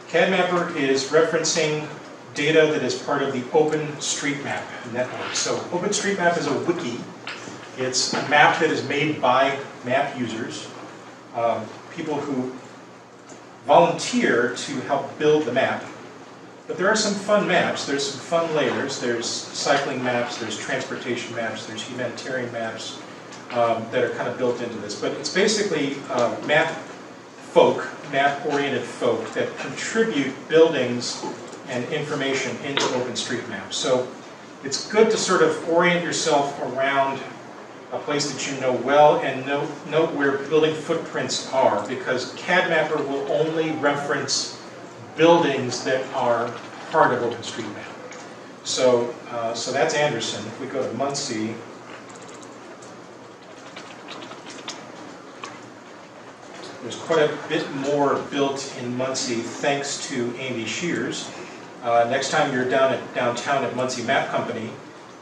CADMapper is referencing data that is part of the OpenStreetMap network. So OpenStreetMap is a wiki. It's a map that is made by map users, people who volunteer to help build the map. But there are some fun maps, there's some fun layers, there's cycling maps, there's transportation maps, there's humanitarian maps that are kind of built into this. But it's basically map-oriented folk that contribute buildings and information into OpenStreetMap. So it's good to sort of orient yourself around a place that you know well and note where building footprints are, because CADMapper will only reference buildings that are part of OpenStreetMap. So that's Anderson. If we go to Muncie, there's quite a bit more built in Muncie thanks to Andy Shears. Next time you're downtown at Muncie Map Company,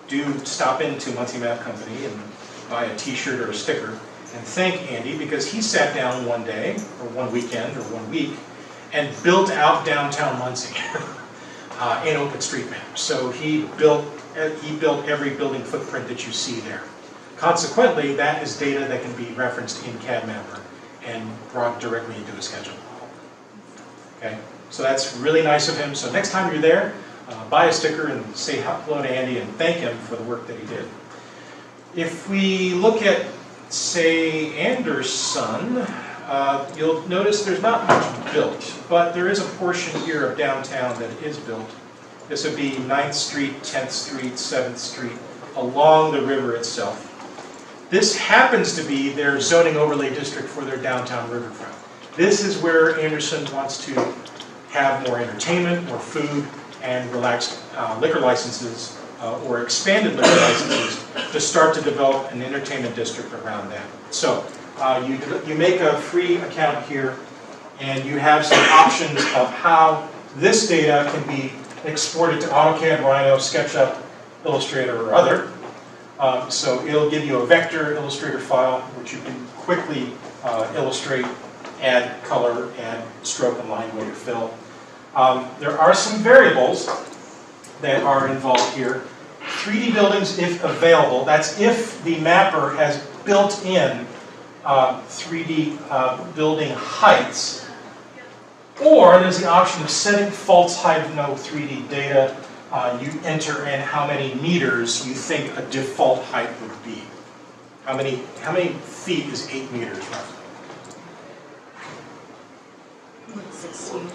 do stop into Muncie Map Company and buy a t-shirt or a sticker and thank Andy, because he sat down one day or one weekend or 1 week and built out downtown Muncie in OpenStreetMap. So he built every building footprint that you see there. Consequently, that is data that can be referenced in CADMapper and brought directly into a Sketchup. Okay, so that's really nice of him. So next time you're there, buy a sticker and say hello to Andy and thank him for the work that he did. If we look at, say, Anderson, you'll notice there's not much built, but there is a portion here of downtown that is built. This would be 9th Street, 10th Street, 7th Street, along the river itself. This happens to be their zoning overlay district for their downtown riverfront. This is where Anderson wants to have more entertainment, more food, and relaxed liquor licenses, or expanded liquor licenses, to start to develop an entertainment district around that. So you make a free account here, and you have some options of how this data can be exported to AutoCAD, Rhino, SketchUp, Illustrator, or other. So it'll give you a vector Illustrator file, which you can quickly illustrate, add color, add stroke and line weight or fill. There are some variables that are involved here. 3D buildings, if available, that's if the mapper has built in 3D building heights, or there's the option of setting false height, no 3D data. You enter in how many meters you think a default height would be. How many feet is 8 meters roughly? 16.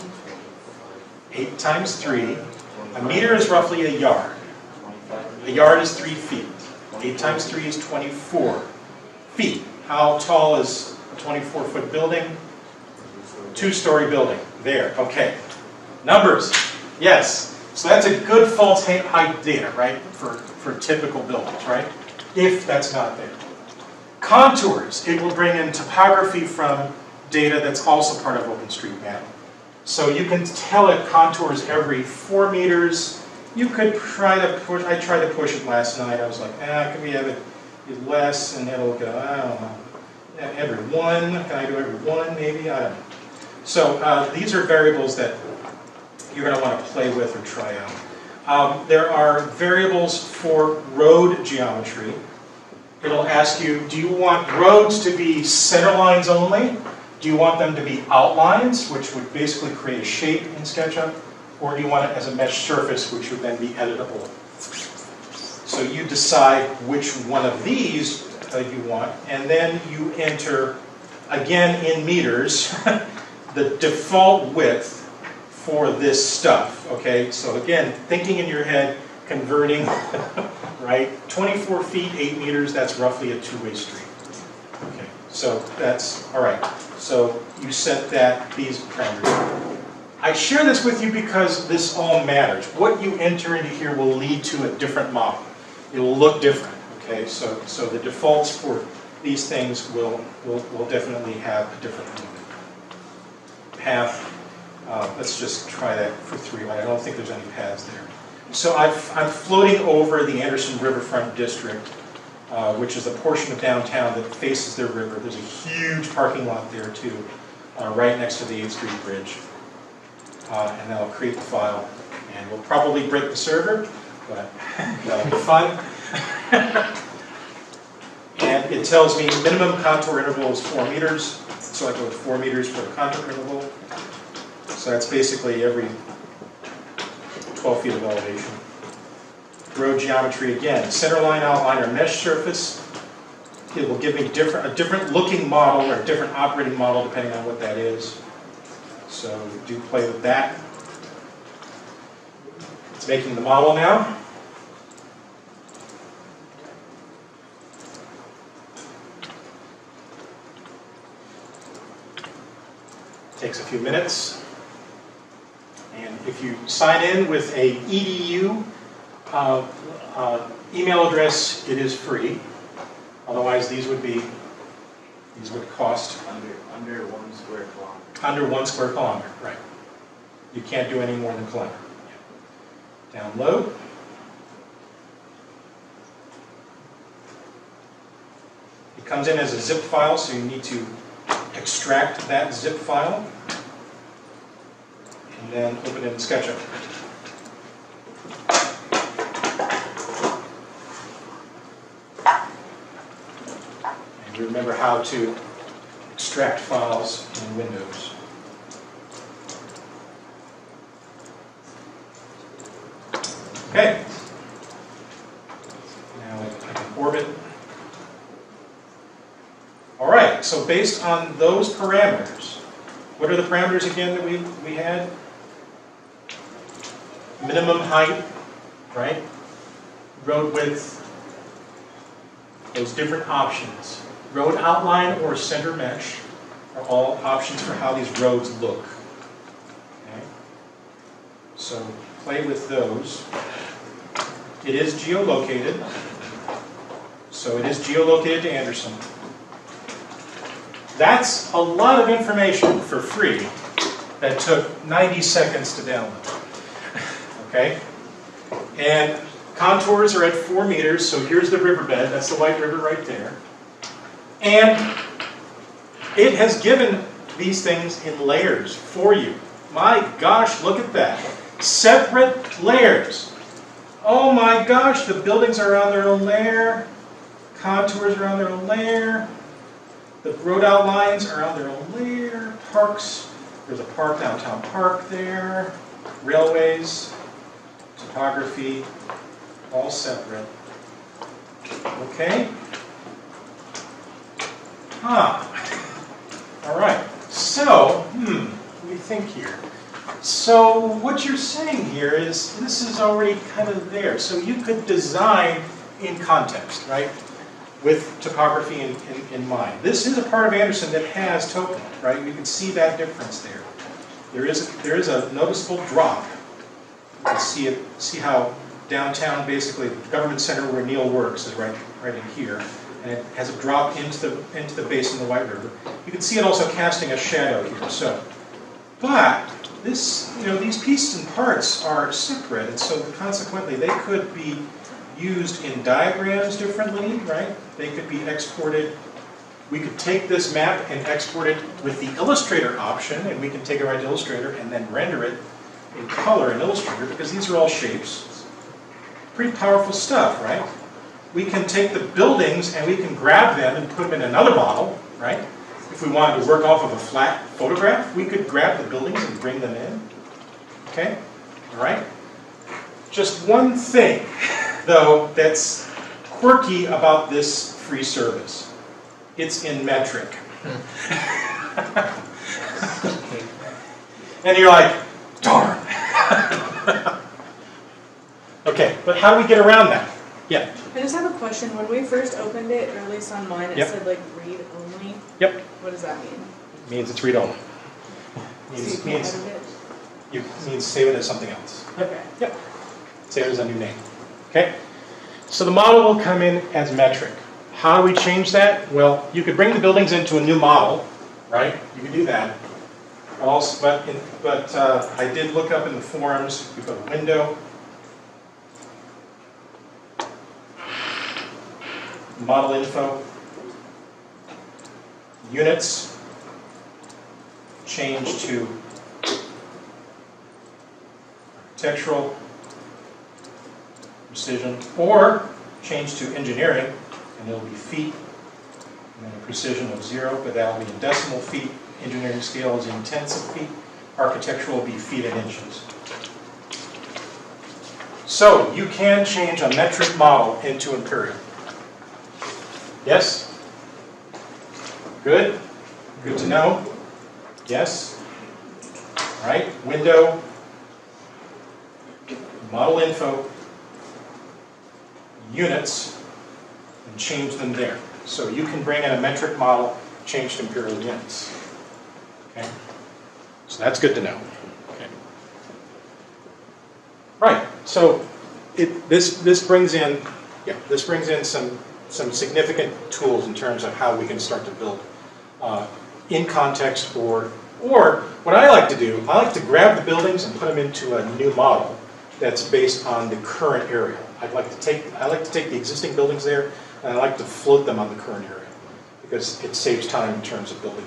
8 times 3. A meter is roughly a yard. A yard is 3 feet. 8 times 3 is 24 feet. How tall is a 24-foot building? 2-story building. There, okay. Numbers, yes. So that's a good false height data, right, for typical buildings, right? If that's not there. Contours, it will bring in topography from data that's also part of OpenStreetMap. So you can tell it contours every 4 meters. You could try to push, I tried to push it last night. I was like, can we have it less? And it'll go, I don't know, every 1. Can I do every 1 maybe? I don't know. So these are variables that you're going to want to play with or try out. There are variables for road geometry. It'll ask you, do you want roads to be center lines only? Do you want them to be outlines, which would basically create a shape in SketchUp? Or do you want it as a mesh surface, which would then be editable? So you decide which one of these you want, and then you enter, again in meters, the default width for this stuff, okay? So again, thinking in your head, converting, right? 24 feet, 8 meters, that's roughly a 2-way street. Okay, so that's, all right. So you set these parameters. I share this with you because this all matters. What you enter into here will lead to a different model. It will look different, okay? So the defaults for these things will definitely have a different look. Path. Let's just try that for 3. I don't think there's any paths there. So I'm floating over the Anderson Riverfront District, which is a portion of downtown that faces the river. There's a huge parking lot there too, right next to the 8th Street Bridge. and that'll create the file. And we'll probably break the server, but that'll be fun. And it tells me minimum contour interval is 4 meters, so I go with 4 meters for the contour interval. So that's basically every 12 feet of elevation. Road geometry again, center line, outline, or mesh surface. It will give me a different looking model or a different operating model depending on what that is. So do play with that. It's making the model now. Takes a few minutes. And if you sign in with a EDU email address, it is free. Otherwise, these would cost Under 1 square kilometer. under 1 square kilometer, right? You can't do any more than kilometer. Download. It comes in as a zip file, so you need to extract that zip file and then open it in SketchUp. And you remember how to extract files in Windows. Okay. Now I can orbit. All right, so based on those parameters, what are the parameters again that we had? Minimum height, right? Road width, those different options. Road outline or center mesh are all options for how these roads look. Okay? So play with those. It is geolocated. So it is geolocated to Anderson. That's a lot of information for free that took 90 seconds to download. Okay? And contours are at 4 meters, so here's the riverbed. That's the White River right there. And it has given these things in layers for you. My gosh, look at that. Separate layers. Oh my gosh, the buildings are on their own layer. Contours are on their own layer. The road outlines are on their own layer. Parks, there's a park, downtown park there. Railways, topography, all separate. Okay? All right. So, let me think here. So what you're saying here is this is already kind of there. So you could design in context, right? With topography in mind. This is a part of Anderson that has topo, right? You can see that difference there. There is a noticeable drop. You can see how downtown, basically, the government center where Neil works is right in here, and it has a drop into the basin of the White River. You can see it also casting a shadow here. So, but this, these pieces and parts are separate, and so consequently they could be used in diagrams differently, right? They could be exported. We could take this map and export it with the Illustrator option, and we can take it right to Illustrator and then render it in color in Illustrator, because these are all shapes. Pretty powerful stuff, right? We can take the buildings and we can grab them and put them in another model, right? If we wanted to work off of a flat photograph, we could grab the buildings and bring them in. Okay? All right? Just one thing, though, that's quirky about this free service. It's in metric. And you're like, darn. Okay, but how do we get around that? Yeah. I just have a question. When we first opened it, or at least on mine, it Yep. said like read only. Yep. What does that mean? It means it's read-only. So you can't edit it? It means save it as something else. Okay. Yep. Save it as a new name. Okay? So the model will come in as metric. How do we change that? Well, you could bring the buildings into a new model, right? You could do that. But I did look up in the forums. You put a window. Model info. Units. Change to architectural, precision, or change to engineering, and it'll be feet, and then a precision of 0, but that'll be in decimal feet. Engineering scale is in tenths of feet. Architectural will be feet and inches. So you can change a metric model into imperial. Yes? Good? Good to know? Yes? All right, window, model info, units, and change them there. So you can bring in a metric model, change to imperial units. Okay? So that's good to know. Okay. Right. So this brings in some significant tools in terms of how we can start to build in context or what I like to do. I like to grab the buildings and put them into a new model that's based on the current area. I like to take the existing buildings there and I like to float them on the current area because it saves time in terms of building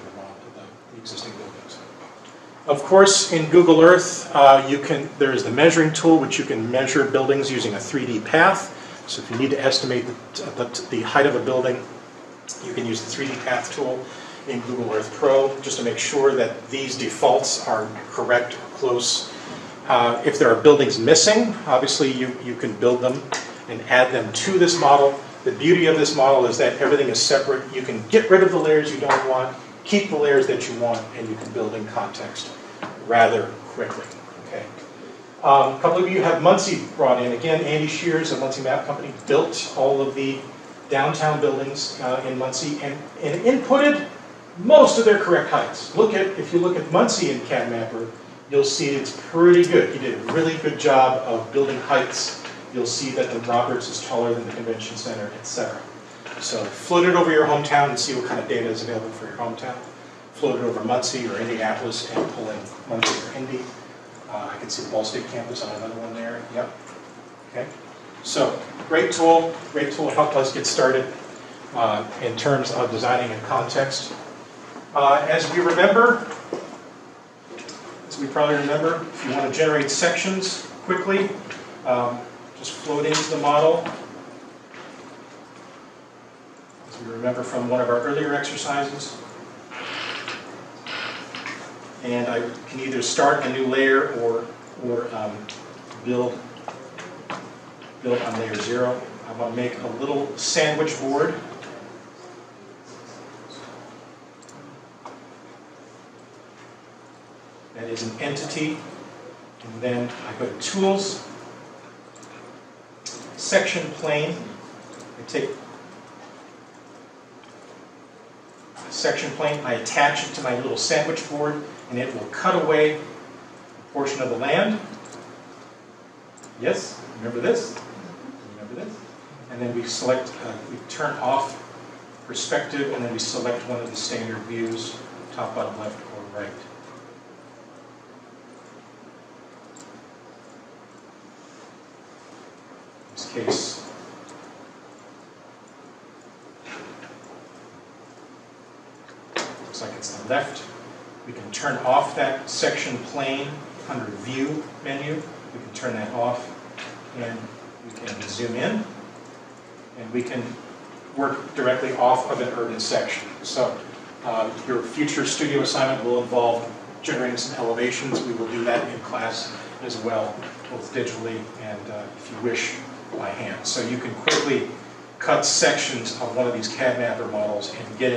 the existing buildings. Of course, in Google Earth, there's the measuring tool, which you can measure buildings using a 3D path. So if you need to estimate the height of a building, you can use the 3D path tool in Google Earth Pro, just to make sure that these defaults are correct or close. If there are buildings missing, obviously you can build them and add them to this model. The beauty of this model is that everything is separate. You can get rid of the layers you don't want, keep the layers that you want, and you can build in context rather quickly. Okay. A couple of you have Muncie brought in. Again, Andy Shears of Muncie Map Company built all of the downtown buildings in Muncie and inputted most of their correct heights. If you look at Muncie in CADMapper, you'll see it's pretty good. He did a really good job of building heights. You'll see that the Roberts is taller than the Convention Center, etc. So float it over your hometown and see what kind of data is available for your hometown. Float it over Muncie or Indianapolis and pull in Muncie or Indy. I can see the Ball State campus on another one there. Yep. Okay. So great tool to help us get started in terms of designing in context. As we probably remember, if you want to generate sections quickly, just float into the model. As we remember from one of our earlier exercises. And I can either start a new layer or build on layer 0. I want to make a little sandwich board. That is an entity. And then I go to Tools, Section Plane. I take a section plane, I attach it to my little sandwich board, and it will cut away a portion of the land. Yes? Remember this? Remember this? And then we select, we turn off perspective, and then we select one of the standard views, top, bottom, left, or right. In this case, looks like it's the left. We can turn off that section plane under View menu. We can turn that off, and we can zoom in, and we can work directly off of an urban section. So your future studio assignment will involve generating some elevations. We will do that in class as well, both digitally and, if you wish, by hand. So you can quickly cut sections of one of these CADMapper models and get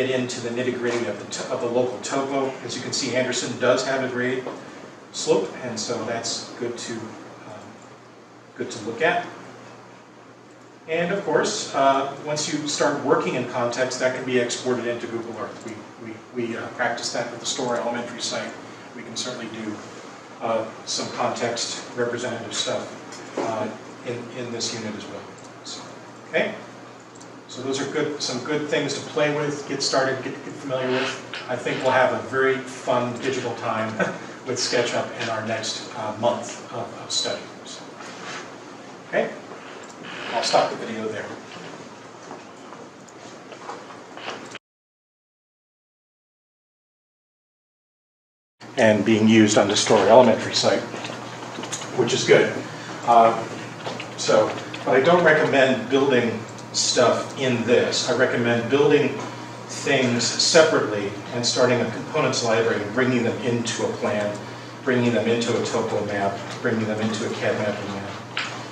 into the nitty-gritty of the local topo. As you can see, Anderson does have a grade slope, and so that's good to look at. And of course, once you start working in context, that can be exported into Google Earth. We practice that with the Story Elementary site. We can certainly do some context representative stuff in this unit as well. So, okay. So those are some good things to play with, get started, get familiar with. I think we'll have a very fun digital time with SketchUp in our next month of study. So, okay, I'll stop the video there. And being used on the Story Elementary site. which is good. But I don't recommend building stuff in this. I recommend building things separately and starting a components library and bringing them into a plan, bringing them into a topo map, bringing them into a CADMapper map.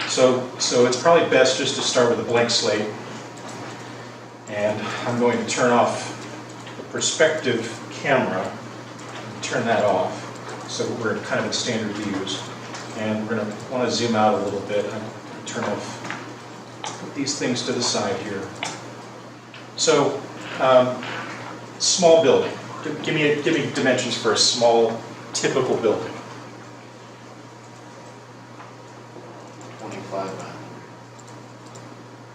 So it's probably best just to start with a blank slate. And I'm going to turn off the perspective camera, and turn that off, so we're kind of in standard views. And we're going to want to zoom out a little bit. I'm going to turn off, put these things to the side here. So, small building. Give me dimensions for a small, typical building. 25 by 100.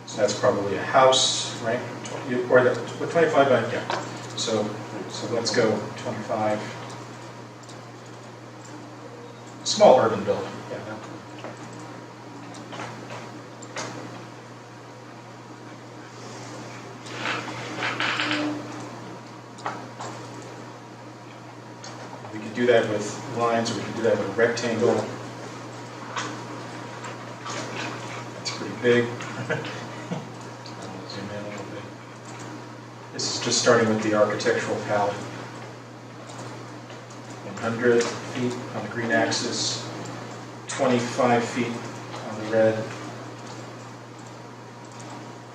So that's probably a house, right? Or the 25 by, yeah. So let's go 25. Small urban building, yeah. We could do that with lines, or we could do that with a rectangle. That's pretty big. Zoom in a little bit. This is just starting with the architectural palette. 100 feet on the green axis, 25 feet on the red,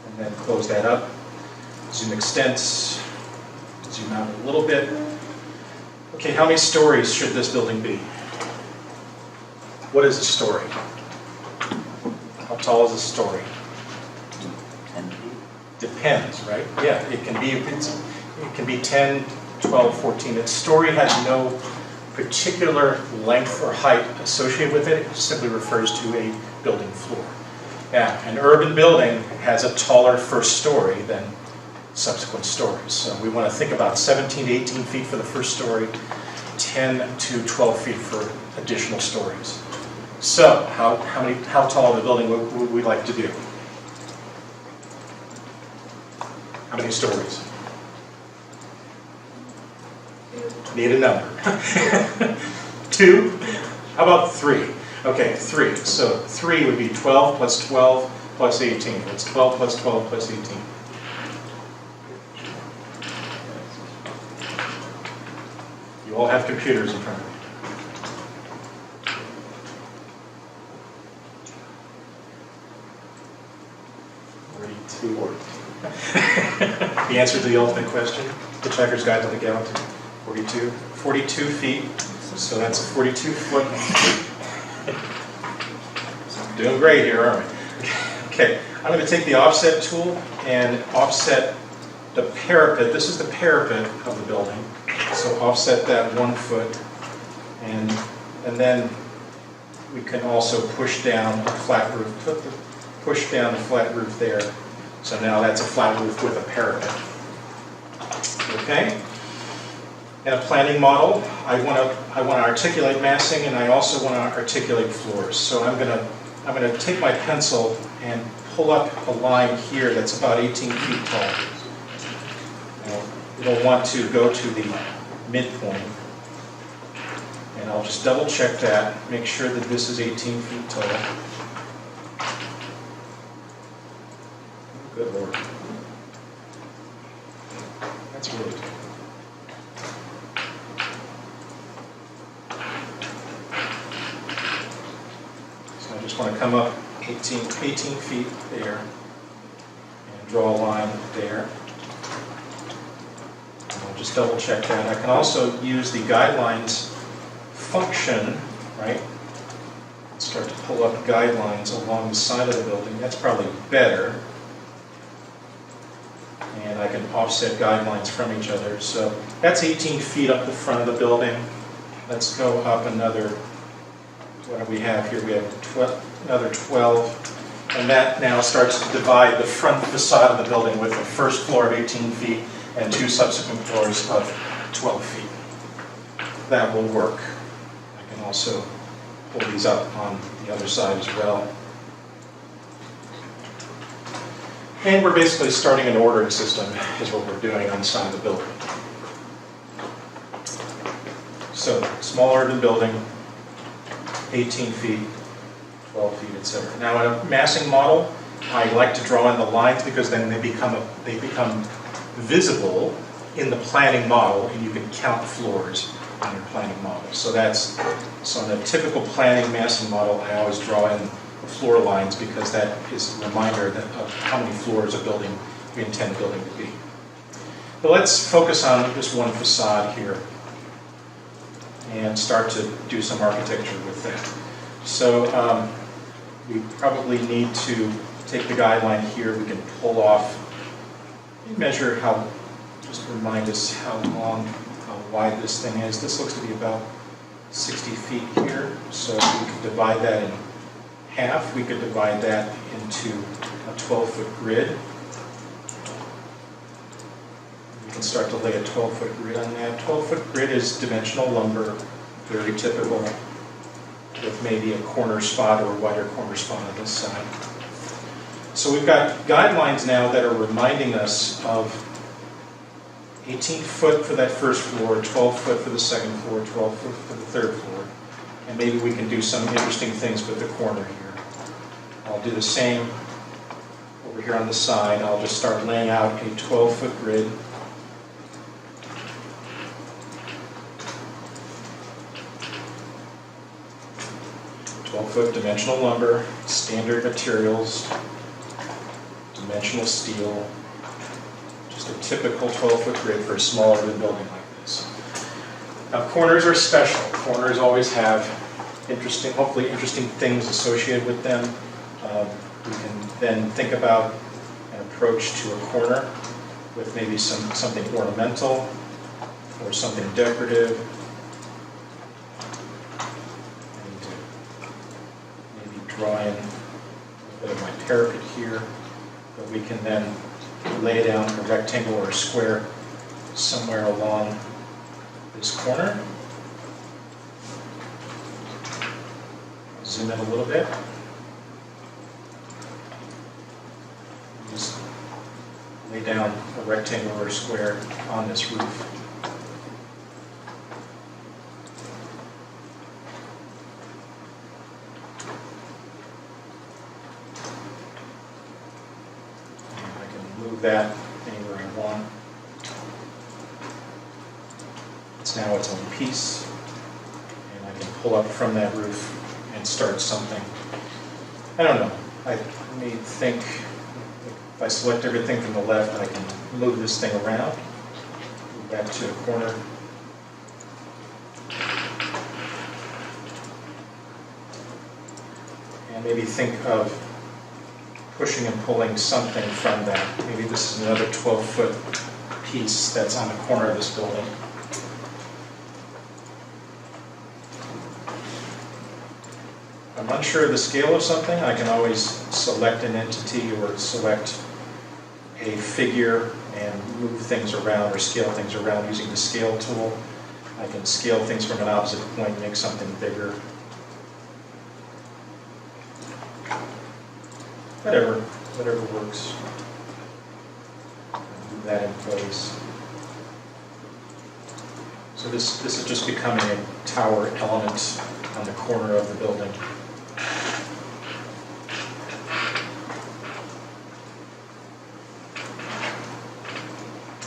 and then close that up. Zoom extents, zoom out a little bit. Okay, how many stories should this building be? What is a story? How tall is a story? 10 feet. Depends, right? Yeah, it can be 10, 12, 14. Its story has no particular length or height associated with it. It simply refers to a building floor. Yeah, an urban building has a taller first story than subsequent stories. So we want to think about 17 to 18 feet for the first story, 10 to 12 feet for additional stories. So how tall of a building would we like to do? How many stories? Need a number. 2? How about 3? Okay, 3. So 3 would be 12 plus 12 plus 18. It's 12 plus 12 plus 18. You all have computers in front of you. 42. The answer to the ultimate question, Hitchhiker's Guide to the Galaxy. 42 feet, so that's a 42-foot. Doing great here, aren't we? Okay, I'm going to take the offset tool and offset the parapet. This is the parapet of the building, so offset that 1 foot, and then we can also push down a flat roof. Push down the flat roof there. So now that's a flat roof with a parapet. Okay. In a planning model, I want to articulate massing, and I also want to articulate floors. So I'm going to take my pencil and pull up a line here that's about 18 feet tall. You'll want to go to the midpoint, and I'll just double check that, make sure that this is 18 feet tall. Good Lord. That's really good. So I just want to come up 18 feet there and draw a line there. And I'll just double check that. I can also use the guidelines function, right? Start to pull up guidelines along the side of the building. That's probably better. And I can offset guidelines from each other. So that's 18 feet up the front of the building. Let's go up another, what do we have here? We have another 12. And that now starts to divide the front facade of the building with a first floor of 18 feet and 2 subsequent floors of 12 feet. That will work. I can also pull these up on the other side as well. And we're basically starting an ordering system is what we're doing on the side of the building. So, small urban building, 18 feet, 12 feet, etc. Now, in a massing model, I like to draw in the lines because then they become visible in the planning model, and you can count floors on your planning model. So in a typical planning massing model, I always draw in the floor lines because that is a reminder of how many floors a building we intend the building to be. But let's focus on just one facade here and start to do some architecture with that. So we probably need to take the guideline here. We can pull off, measure how, just remind us how long, how wide this thing is. This looks to be about 60 feet here. So we could divide that in half. We could divide that into a 12-foot grid. We can start to lay a 12-foot grid on that. 12-foot grid is dimensional lumber, very typical, with maybe a corner spot or a wider corner spot on this side. So we've got guidelines now that are reminding us of 18 foot for that first floor, 12 foot for the second floor, 12 foot for the third floor. And maybe we can do some interesting things with the corner here. I'll do the same over here on the side. I'll just start laying out a 12-foot grid. Foot dimensional lumber, standard materials, dimensional steel, just a typical 12-foot grid for a small urban building like this. Now corners are special. Corners always have interesting, hopefully interesting things associated with them. We can then think about an approach to a corner with maybe something ornamental or something decorative. Draw in a bit of my parapet here, but we can then lay down a rectangle or a square somewhere along this corner. Zoom in a little bit. Just lay down a rectangle or a square on this roof. That anywhere I want. It's now its own piece, and I can pull up from that roof and start something. I don't know. I may think if I select everything from the left, I can move this thing around, move back to the corner. And maybe think of pushing and pulling something from that. Maybe this is another 12-foot piece that's on the corner of this building. If I'm unsure of the scale of something, I can always select an entity or select a figure and move things around or scale things around using the scale tool. I can scale things from an opposite point and make something bigger. Whatever works. Move that in place. So this is just becoming a tower element on the corner of the building.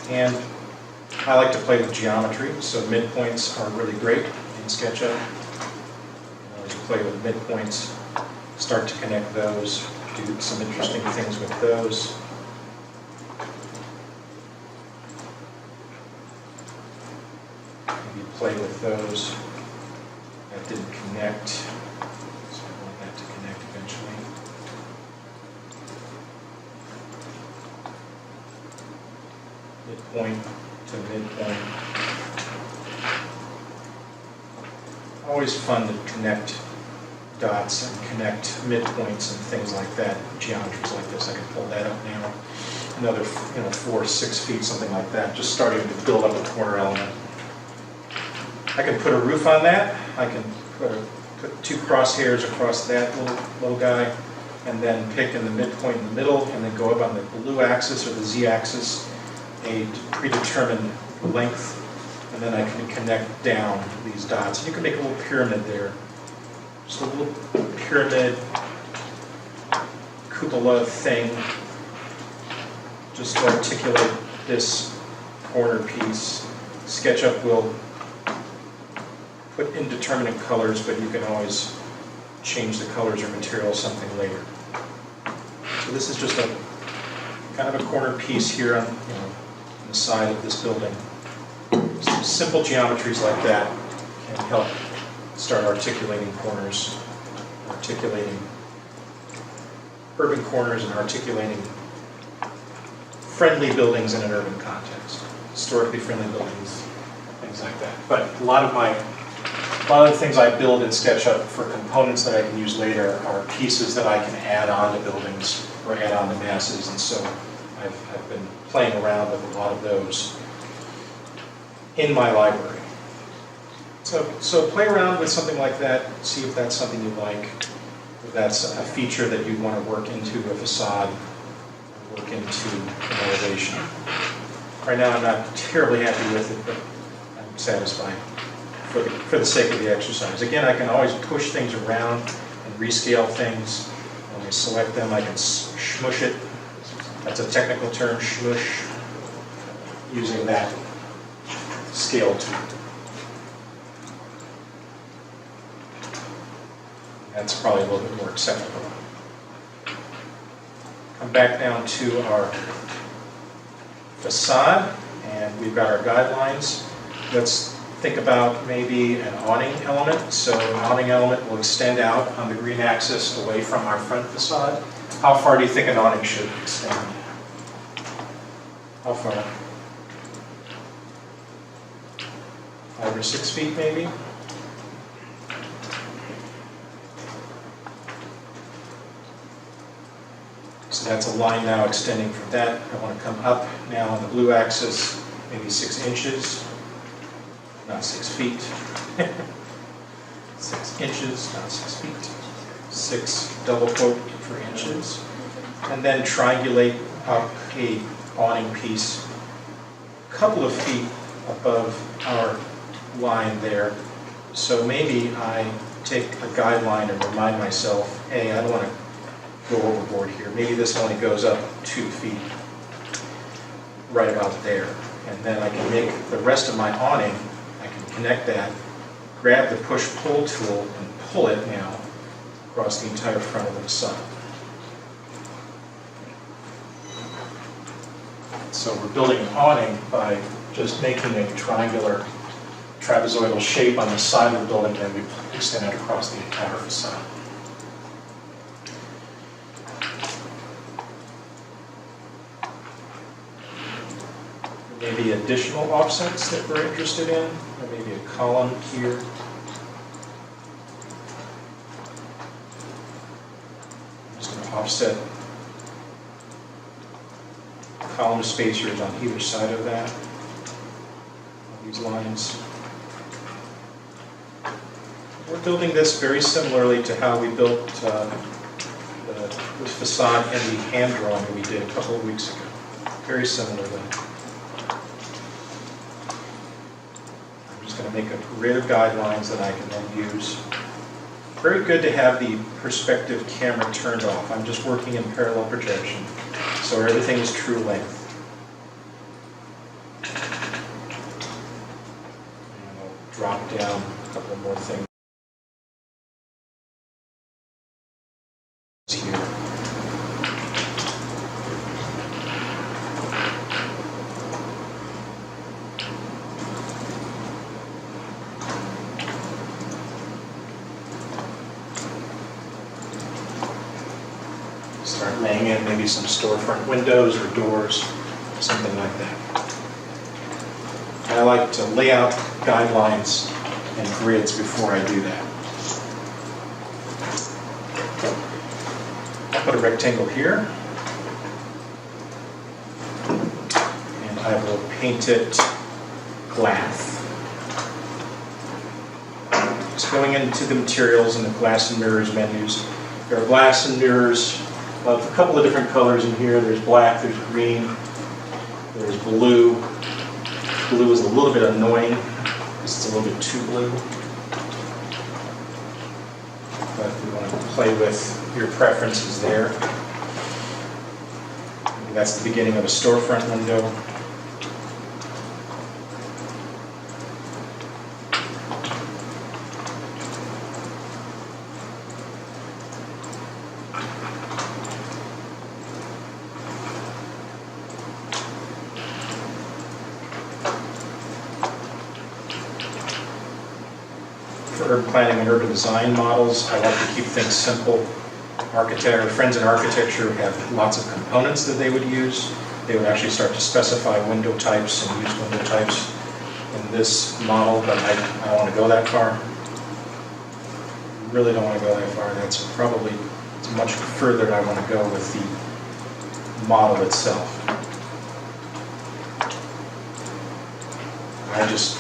And I like to play with geometry, so midpoints are really great in Sketchup. As you play with midpoints, start to connect those. Do some interesting things with those. Maybe play with those. That didn't connect, so I want that to connect eventually. Midpoint to midpoint. Always fun to connect dots and connect midpoints and things like that. Geometries like this, I can pull that up now. Another 4 or 6 feet, something like that. Just starting to build up a corner element. I can put a roof on that. I can put 2 crosshairs across that little guy, and then pick in the midpoint in the middle, and then go up on the blue axis or the z-axis, a predetermined length, and then I can connect down these dots. You can make a little pyramid there. just a little pyramid cupola thing, just to articulate this corner piece. SketchUp will put indeterminate colors, but you can always change the colors or material something later. So this is just a kind of a corner piece here on, on the side of this building. Some simple geometries like that can help start articulating corners, articulating urban corners, and articulating friendly buildings in an urban context, historically friendly buildings, things like that. But a lot of the things I build in SketchUp for components that I can use later are pieces that I can add on to buildings or add on to masses, and so I've been playing around with a lot of those in my library. So play around with something like that, see if that's something you like, if that's a feature that you want to work into a facade, work into an elevation. Right now I'm not terribly happy with it, but I'm satisfied for the sake of the exercise. Again, I can always push things around and rescale things. When I select them, I can smush it. That's a technical term, smush, using that scale tool. That's probably a little bit more acceptable. Come back down to our facade, and we've got our guidelines. Let's think about maybe an awning element. So an awning element will extend out on the green axis away from our front facade. How far do you think an awning should extend? How far? 5 or 6 feet maybe? So that's a line now extending from that. I want to come up now on the blue axis, maybe 6 inches, not 6 feet. 6 inches, not 6 feet. 6 double quote for inches. And then triangulate up a awning piece a couple of feet above our line there. So maybe I take a guideline and remind myself, hey, I don't want to go overboard here. Maybe this only goes up 2 feet, right about there. And then I can make the rest of my awning, I can connect that, grab the push-pull tool and pull it now across the entire front of the facade. So we're building an awning by just making a triangular trapezoidal shape on the side of the building, and we extend it across the entire facade. Maybe additional offsets that we're interested in, or maybe a column here. I'm just going to offset column spacers on either side of that, these lines. We're building this very similarly to how we built the facade in the hand drawing that we did a couple of weeks ago. Very similarly. I'm just going to make a grid of guidelines that I can then use. Very good to have the perspective camera turned off. I'm just working in parallel projection, so everything is true length. And I'll drop down a couple more things here. Start laying in maybe some storefront windows or doors, something like that. I like to lay out guidelines and grids before I do that. I'll put a rectangle here, and I will paint it glass. Just going into the materials and the glass and mirrors menus. There are glass and mirrors of a couple of different colors in here. There's black, there's green, there's blue. Blue is a little bit annoying because it's a little bit too blue. but we want to play with your preferences there. That's the beginning of a storefront window. For urban planning and urban design models, I like to keep things simple. Friends in architecture have lots of components that they would use. They would actually start to specify window types and use window types in this model, but I don't want to go that far. Really don't want to go that far. That's probably much further than I want to go with the model itself.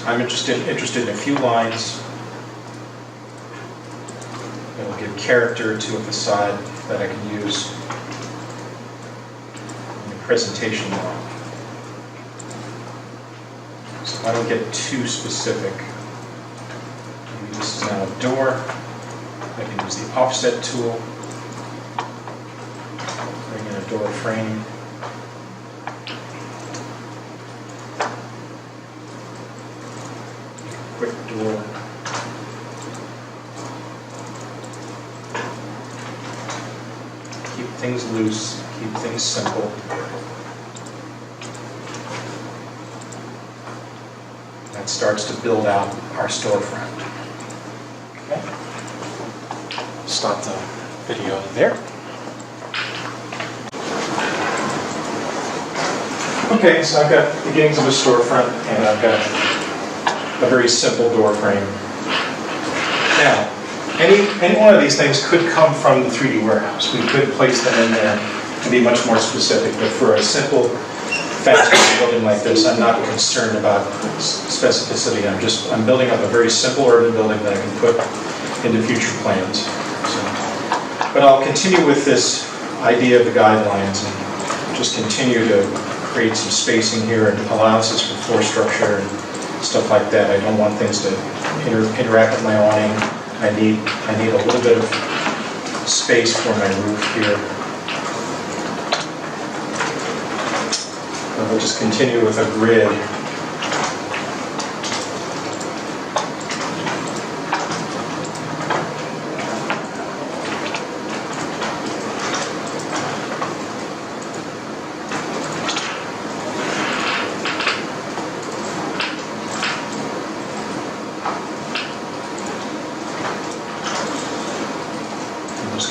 I'm interested in a few lines that will give character to a facade that I can use in the presentation model. So if I don't get too specific, maybe this is now a door. I can use the offset tool, bring in a door frame. Quick door. Keep things loose, keep things simple. That starts to build out our storefront. Okay. Stop the video there. Okay, so I've got beginnings of a storefront and I've got a very simple door frame. Now, any one of these things could come from the 3D warehouse. We could place them in there and be much more specific, but for a simple, fast building like this, I'm not concerned about specificity. I'm building up a very simple urban building that I can put into future plans. So, but I'll continue with this idea of the guidelines and just continue to create some spacing here and allowances for floor structure and stuff like that. I don't want things to interact with my awning. I need a little bit of space for my roof here. And we'll just continue with a grid.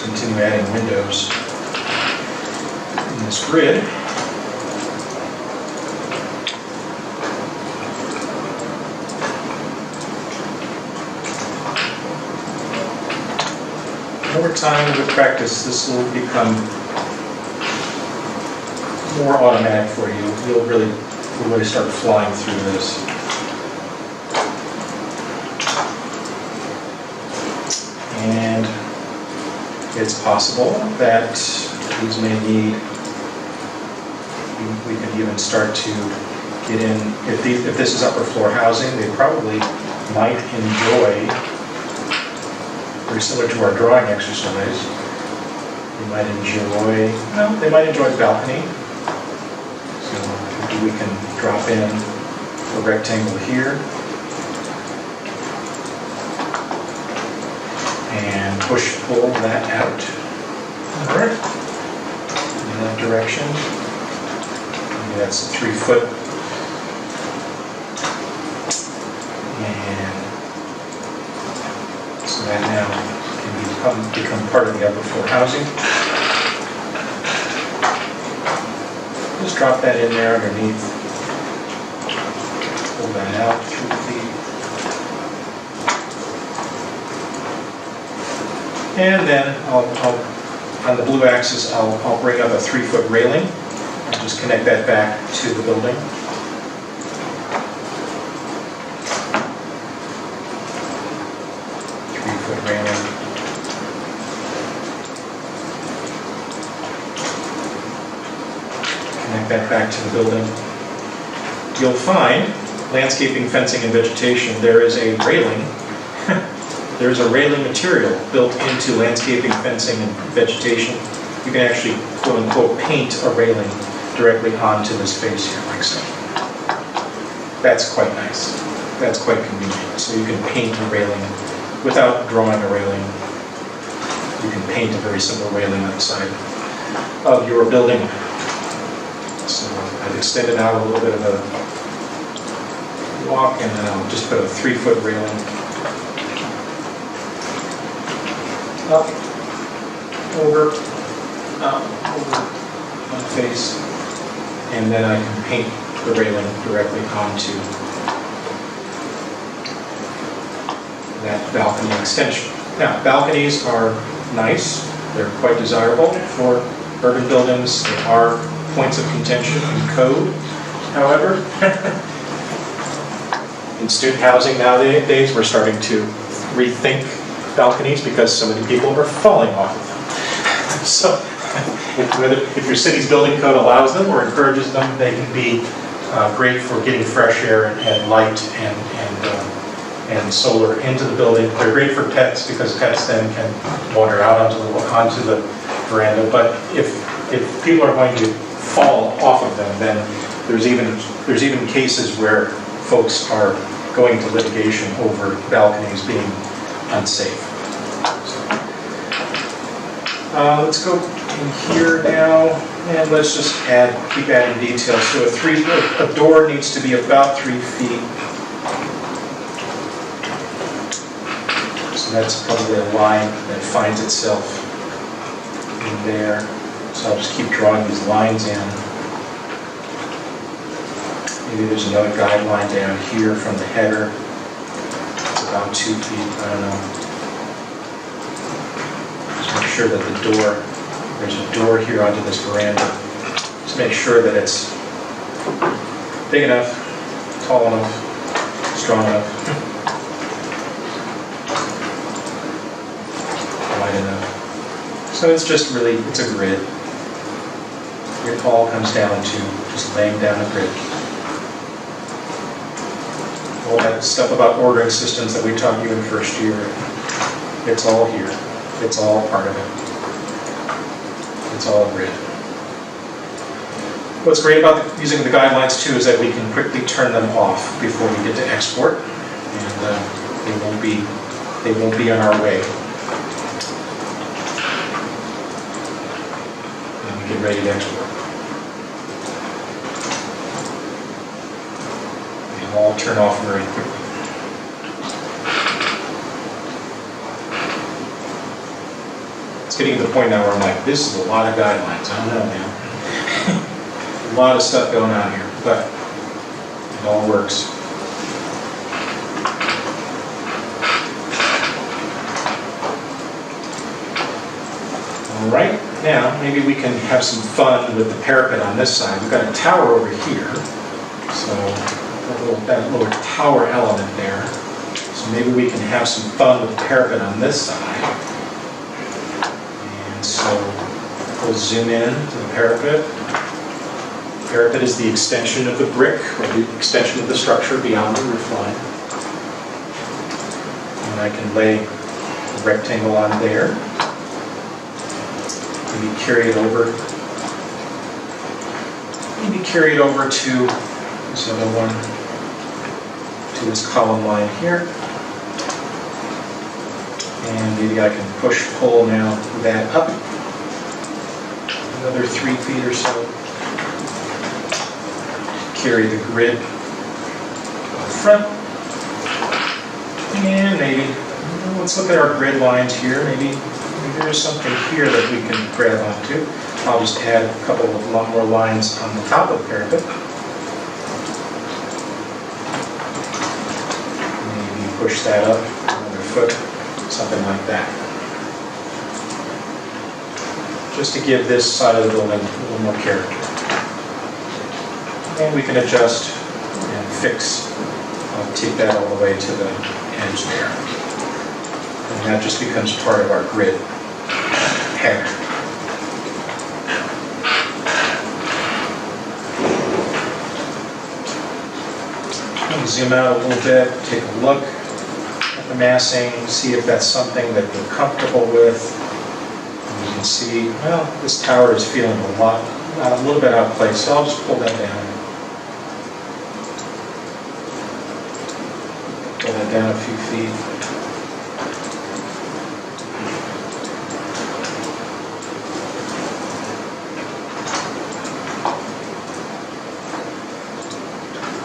Continue adding windows in this grid. Over time, with practice, this will become more automatic for you. You'll really start flying through this. And it's possible that these may need, we could even start to get in, if this is upper floor housing, they probably might enjoy, very similar to our drawing exercise, they might enjoy balcony. So we can drop in a rectangle here. And pull that out, all right, in that direction. Maybe that's a 3 foot. And so that now can become part of the upper floor housing. Just drop that in there underneath. Pull that out 3 feet. And then on the blue axis, I'll bring up a 3 foot railing and just connect that back to the building. Railing. Connect that back to the building. You'll find landscaping, fencing, and vegetation, there is a railing. there's a railing material built into landscaping, fencing, and vegetation. You can actually, quote unquote, paint a railing directly onto this face here, like so. That's quite nice. That's quite convenient. So you can paint a railing without drawing a railing. You can paint a very simple railing on the side of your building. So I've extended out a little bit of a walk, and then I'll just put a 3-foot railing up, over one face, and then I can paint the railing directly onto that balcony extension. Now, balconies are nice. They're quite desirable for urban buildings. They are points of contention in code, however. In student housing nowadays, we're starting to rethink balconies because so many people are falling off of them. So, if your city's building code allows them or encourages them, they can be great for getting fresh air and light and solar into the building. They're great for pets because pets then can wander out onto the veranda. But if people are going to fall off of them, then there's even cases where folks are going to litigation over balconies being unsafe. Let's go in here now, and let's just keep adding details. So a door needs to be about 3 feet. So that's probably a line that finds itself in there. So I'll just keep drawing these lines in. Maybe there's another guideline down here from the header. It's about 2 feet, I don't know. Just make sure that there's a door here onto this veranda. Just make sure that it's big enough, tall enough, strong enough, wide enough. So it's just really, it's a grid. It all comes down to just laying down a grid. All that stuff about ordering systems that we taught you in first year, it's all here. It's all part of it. It's all grid. What's great about using the guidelines too is that we can quickly turn them off before we get to export, and they won't be on our way. And we get ready to export. They'll all turn off very quickly. It's getting to the point now where I'm like, this is a lot of guidelines. I don't know, man. A lot of stuff going on here, but it all works. All right, now maybe we can have some fun with the parapet on this side. We've got a tower over here, so that little tower element there. So maybe we can have some fun with the parapet on this side. So we'll zoom in to the parapet. The parapet is the extension of the brick, or the extension of the structure beyond the roof line. And I can lay a rectangle on there. Maybe carry it over to this other one, to this column line here. And maybe I can pull now that up another 3 feet or so. Carry the grid up front. And maybe, let's look at our grid lines here. Maybe there's something here that we can grab onto. I'll just add a lot more lines on the top of the parapet. Maybe push that up another foot. Something like that. Just to give this side of the building a little more character. And we can adjust and fix, take that all the way to the edge there. And that just becomes part of our grid pattern. Zoom out a little bit, take a look at the amassing, see if that's something that you're comfortable with. And you can see, well, this tower is feeling a little bit out of place, so I'll just pull that down. Pull that down a few feet.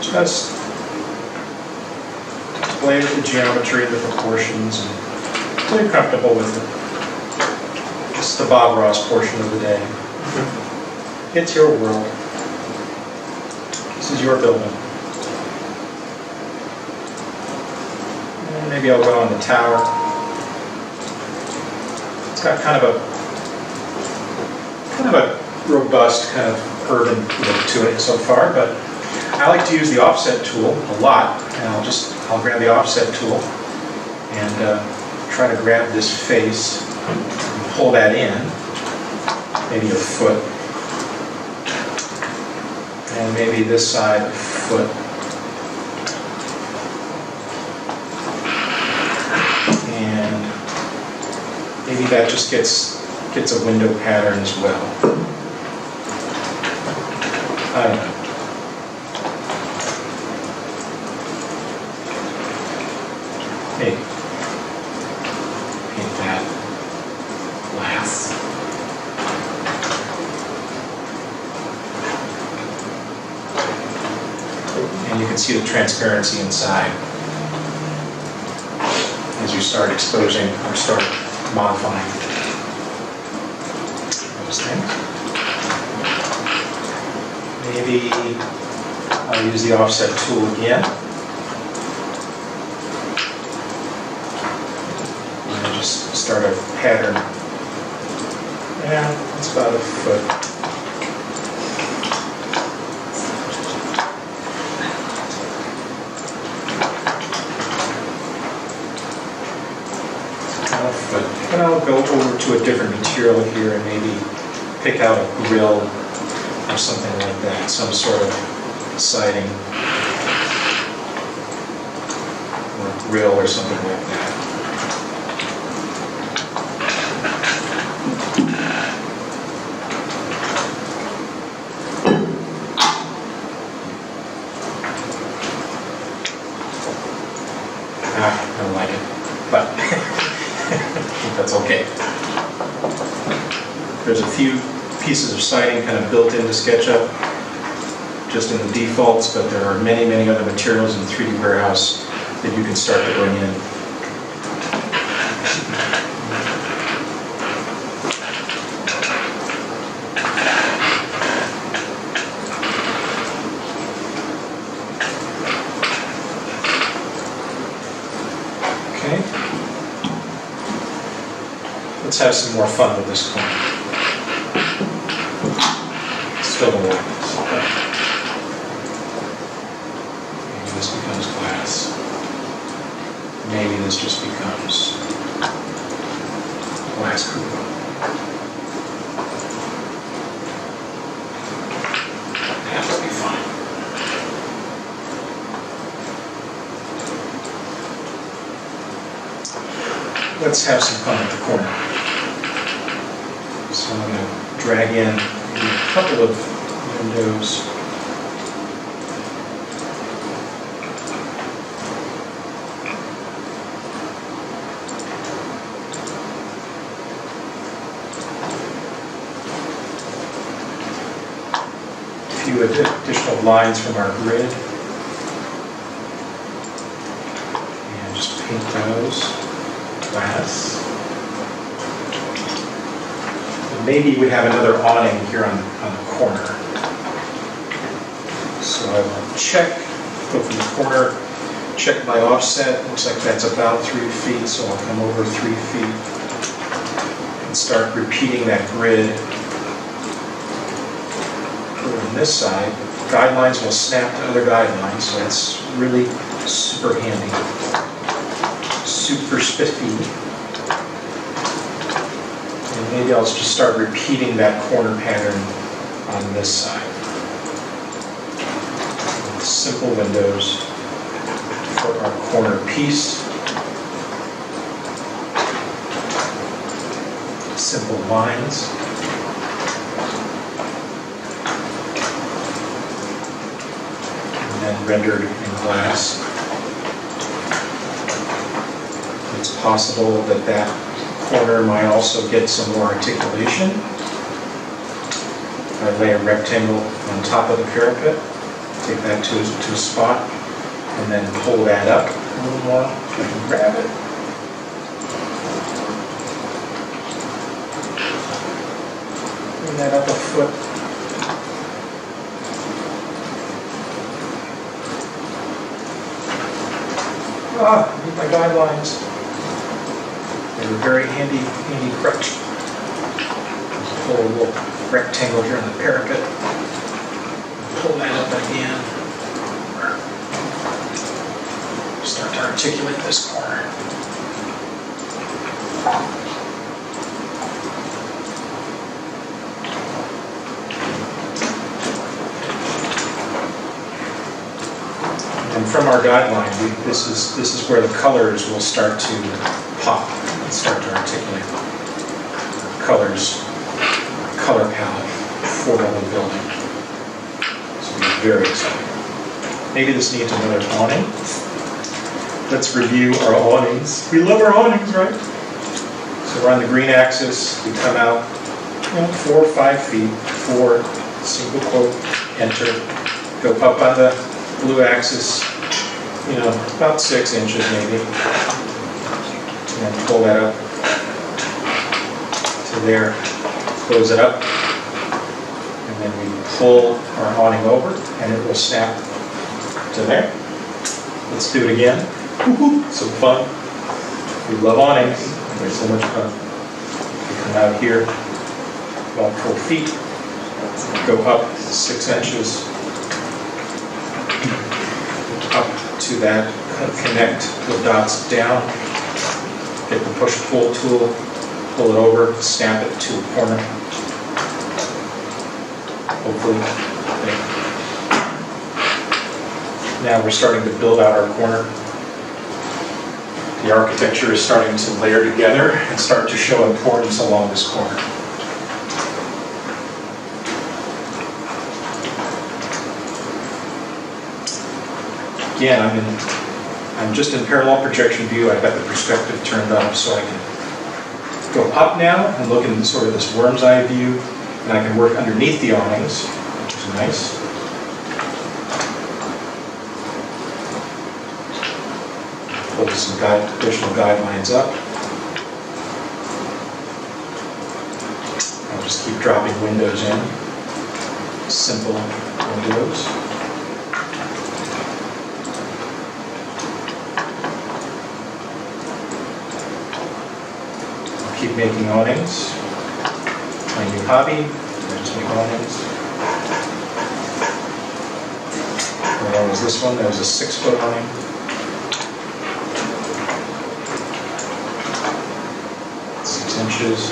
Just play with the geometry, the proportions, and until you're comfortable with it. This is the Bob Ross portion of the day. It's your world. This is your building. And maybe I'll go on the tower. It's got kind of a robust, kind of urban look to it so far, but I like to use the offset tool a lot, and I'll grab the offset tool and try to grab this face and pull that in, maybe a foot, and maybe this side a foot, and maybe that just gets a window pattern as well. I don't know. Maybe paint that glass. And you can see the transparency inside as you start exposing or start modifying those things. Maybe I'll use the offset tool again. Just start a pattern. Yeah, it's about a foot. About a foot. And I'll go over to a different material here and maybe pick out a grill or something like that, some sort of siding or a grill or something like that. I don't like it, but I think that's okay. There's a few pieces of siding kind of built into SketchUp, just in the defaults, but there are many, many other materials in 3D Warehouse that you can start to bring in. Let's have some more fun with this corner. Still don't like this. Maybe this becomes glass. Maybe this just becomes glass cupola. That will be fine. Let's have some fun at the corner. So I'm going to drag in a couple of windows. A few additional lines from our grid. And just paint those. Glass. Maybe we have another awning here on the corner. So I will check, go from the corner, check my offset. Looks like that's about 3 feet, so I'll come over 3 feet and start repeating that grid. On this side, guidelines will snap to other guidelines, so that's really super handy, super spiffy. And maybe I'll just start repeating that corner pattern on this side. With simple windows for our corner piece. simple lines. And then rendered in glass. It's possible that that corner might also get some more articulation. I lay a rectangle on top of the parapet, take that to a spot, and then pull that up a little more, so I can grab it. Bring that up a foot. I need my guidelines. They're a very handy crutch. Pull a little rectangle here on the parapet. Pull that up again. Start to articulate this corner. And from our guideline, this is where the colors will start to pop and start to articulate. Colors, color palette for the whole building. So we're very excited. Maybe this needs another awning. Let's review our awnings. We love our awnings, right? So we're on the green axis. We come out 4 or 5 feet, 4, single quote, enter. Go up on the blue axis, about 6 inches maybe. And then pull that up to there. Close it up. And then we pull our awning over and it will snap to there. Let's do it again. Some fun. We love awnings. They're so much fun. We come out here about 4 feet, go up 6 inches, up to that, connect the dots down, get the push-pull tool, pull it over, snap it to a corner. Hopefully. Now we're starting to build out our corner. The architecture is starting to layer together and start to show importance along this corner. Again, I'm just in parallel projection view. I've got the perspective turned up so I can go up now and look in sort of this worm's eye view, and I can work underneath the awnings, which is nice. Pull some additional guidelines up. I'll just keep dropping windows in. Simple windows. I'll keep making awnings. My new hobby, I just make awnings. And there was this one, there was a 6-foot awning. Inches.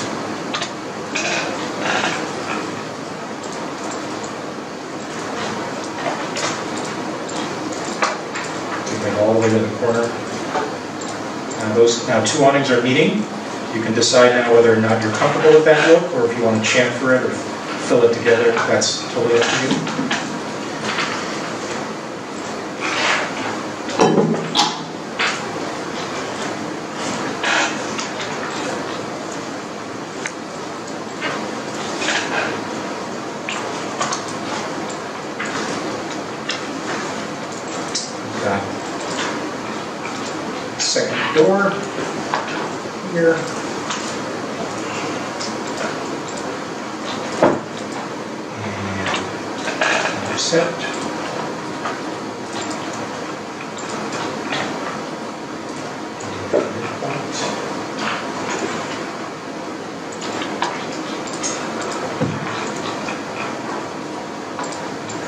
Take that all the way to the corner. Now 2 awnings are meeting. You can decide now whether or not you're comfortable with that look, or if you want to chamfer it or fill it together. That's totally up to you. Second door here. And another set.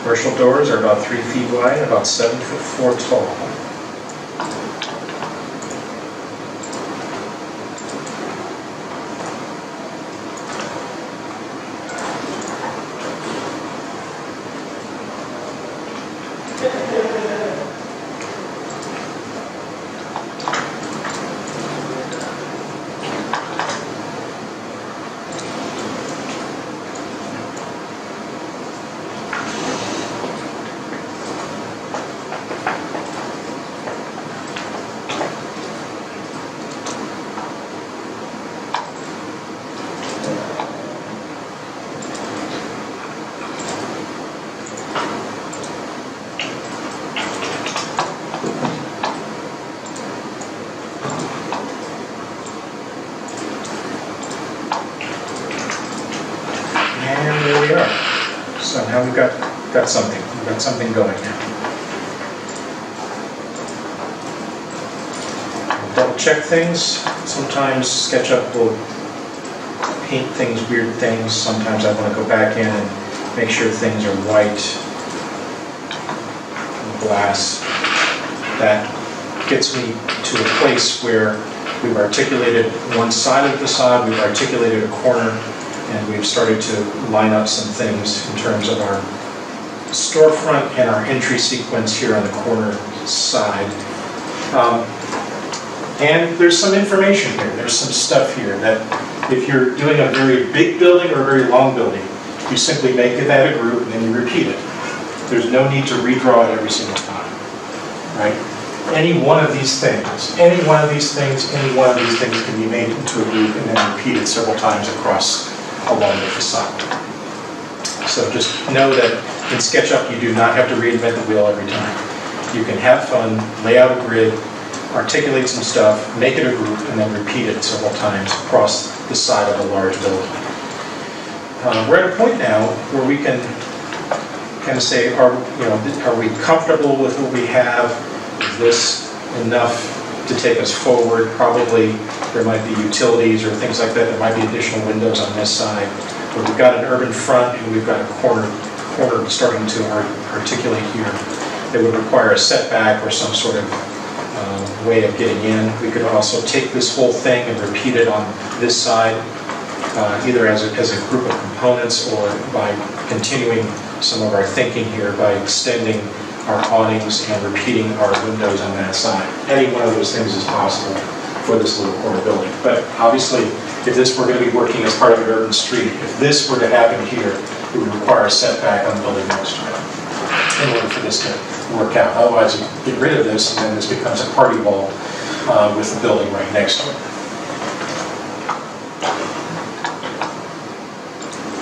Commercial doors are about 3 feet wide, about 7'4" tall. now we've got something. We've got something going now. Double check things. Sometimes SketchUp will paint things, weird things. Sometimes I want to go back in and make sure things are white. Glass. That gets me to a place where we've articulated one side of the facade, we've articulated a corner, and we've started to line up some things in terms of our storefront and our entry sequence here on the corner side. And there's some information here, there's some stuff here that if you're doing a very big building or a very long building, you simply make that a group and then you repeat it. There's no need to redraw it every single time, right? Any one of these things can be made into a group and then repeated several times across along the facade. So just know that in SketchUp you do not have to reinvent the wheel every time. You can have fun, lay out a grid, articulate some stuff, make it a group, and then repeat it several times across the side of a large building. We're at a point now where we can kind of say, are we comfortable with what we have? Is this enough to take us forward? Probably there might be utilities or things like that. There might be additional windows on this side. But we've got an urban front and we've got a corner starting to articulate here. It would require a setback or some sort of way of getting in. We could also take this whole thing and repeat it on this side, either as a group of components or by continuing some of our thinking here by extending our awnings and repeating our windows on that side. Any one of those things is possible for this little corner building. But obviously, if this were going to be working as part of an urban street, if this were to happen here, it would require a setback on the building next to it in order for this to work out. Otherwise, you get rid of this and then this becomes a party wall with the building right next to it.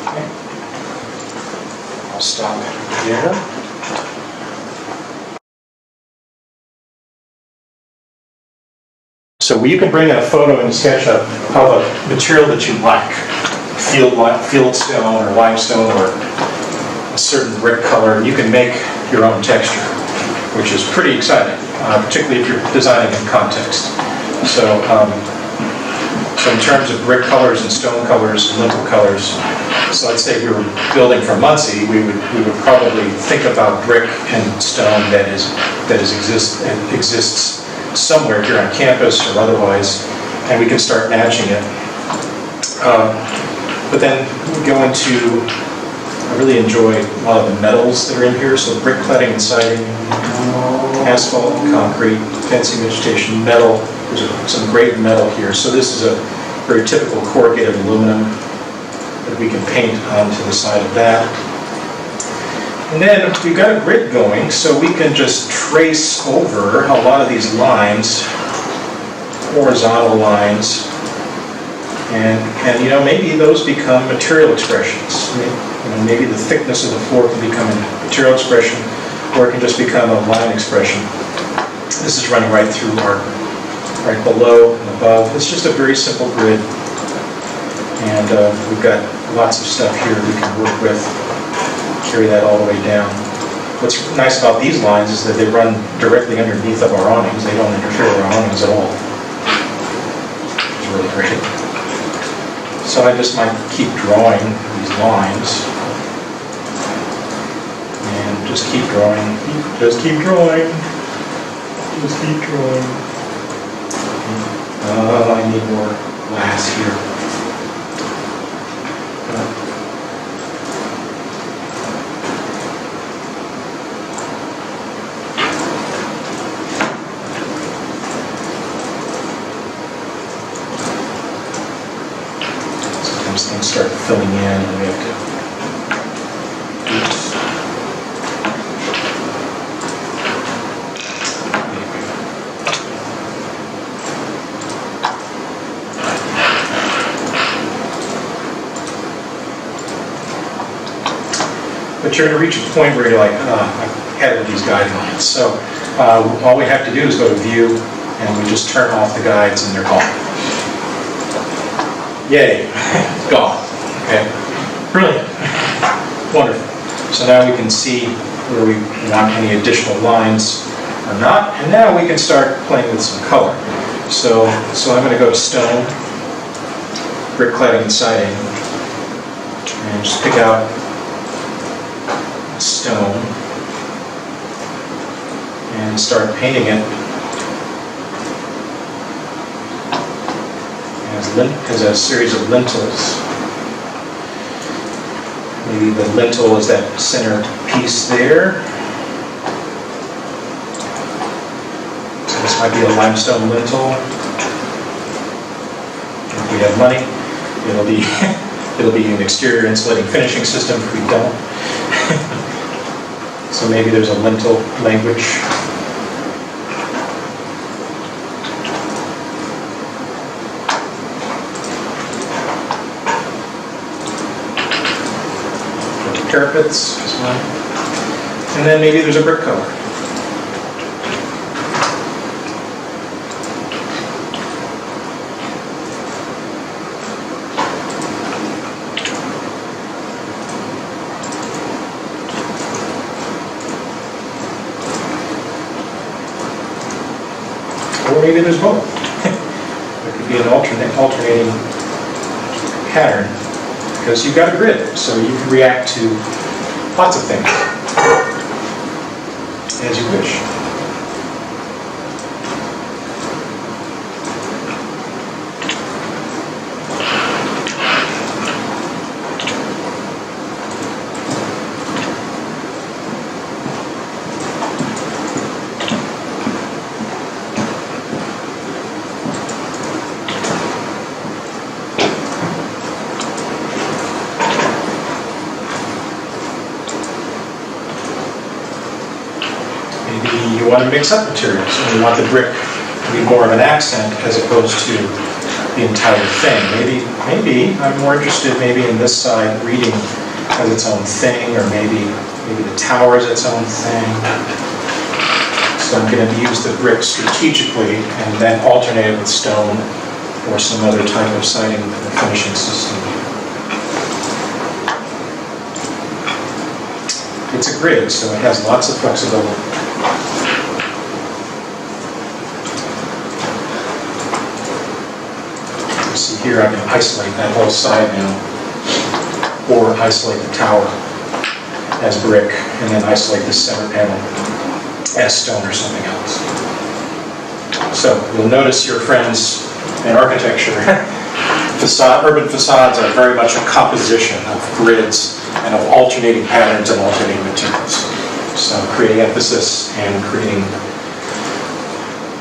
Okay. I'll stop there. So you can bring in a photo in SketchUp of a material that you like, field stone or limestone or a certain brick color. You can make your own texture, which is pretty exciting, particularly if you're designing in context. So in terms of brick colors and stone colors and lintel colors, so let's say if we were building from Muncie, we would probably think about brick and stone that exists somewhere here on campus or otherwise, and we can start matching it. But then we go into, I really enjoy a lot of the metals that are in here, so brick cladding and siding, asphalt and concrete, fencing, vegetation, metal. There's some great metal here. So this is a very typical corrugated aluminum that we can paint onto the side of that. And then we've got a grid going, so we can just trace over a lot of these lines, horizontal lines, and maybe those become material expressions. Maybe the thickness of the floor can become a material expression, or it can just become a line expression. This is running right through right below and above. It's just a very simple grid, and we've got lots of stuff here we can work with. Carry that all the way down. What's nice about these lines is that they run directly underneath of our awnings. They don't interfere with our awnings at all. It's really great. So I just might keep drawing these lines. And just keep drawing. Just keep drawing. Just keep drawing. I need more glass here. Things start filling in and we have to but you're going to reach a point where you're like, I've had these guidelines. So all we have to do is go to view and we just turn off the guides and they're gone. Yay, it's gone. Okay, brilliant, wonderful. So now we can see where we want any additional lines or not, and now we can start playing with some color. So I'm going to go to stone, brick cladding and siding, and just pick out stone and start painting it as a series of lintels. Maybe the lintel is that center piece there. So this might be a limestone lintel. If we have money, it'll be an exterior insulating finishing system. If we don't, so maybe there's a lintel language. Parapets as well. And then maybe there's a brick color. Or maybe there's both. There could be an alternating pattern. Because you've got a grid, so you can react to lots of things as you wish. You want to mix up materials, and you want the brick to be more of an accent as opposed to the entire thing. Maybe I'm more interested in this side reading as its own thing, or maybe the tower is its own thing. So I'm going to use the brick strategically and then alternate it with stone or some other type of siding or finishing system. It's a grid, so it has lots of flexibility. See here, I can isolate that whole side now, or isolate the tower as brick, and then isolate the center panel as stone or something else. So you'll notice your friends in architecture, urban facades are very much a composition of grids and of alternating patterns and alternating materials. So creating emphasis and creating